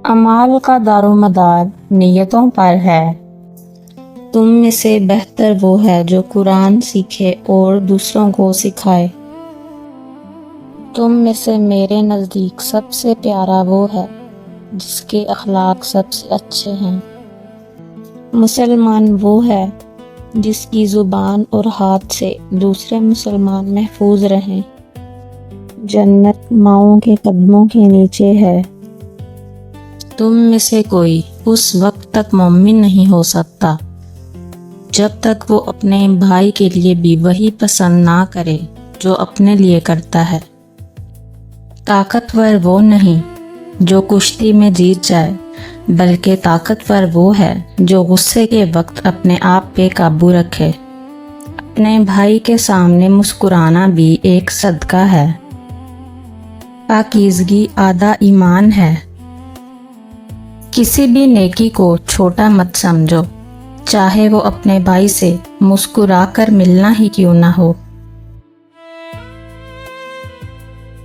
अमाल का दारोमदार नियतों पर है। तुम में से बेहतर वो है जो कुरान सीखे और दूसरों को सिखाए। तुम में से मेरे नज़दीक सबसे प्यारा वो है जिसके अखलाक सबसे अच्छे हैं। मुसलमान वो है जिसकी ज़ुबान और हाथ से दूसरे मुसलमान महफूज रहें। जन्नत माओं के कदमों के नीचे है। तुम में से कोई उस वक्त तक मोमिन नहीं हो सकता जब तक वो अपने भाई के लिए भी वही पसंद ना करे जो अपने लिए करता है। ताकतवर वो नहीं जो कुश्ती में जीत जाए, बल्कि ताकतवर वो है जो गुस्से के वक्त अपने आप पे काबू रखे। अपने भाई के सामने मुस्कुराना भी एक सदका है। पाकीज़गी आधा ईमान है। किसी भी नेकी को छोटा मत समझो, चाहे वो अपने भाई से मुस्कुरा कर मिलना ही क्यों ना हो।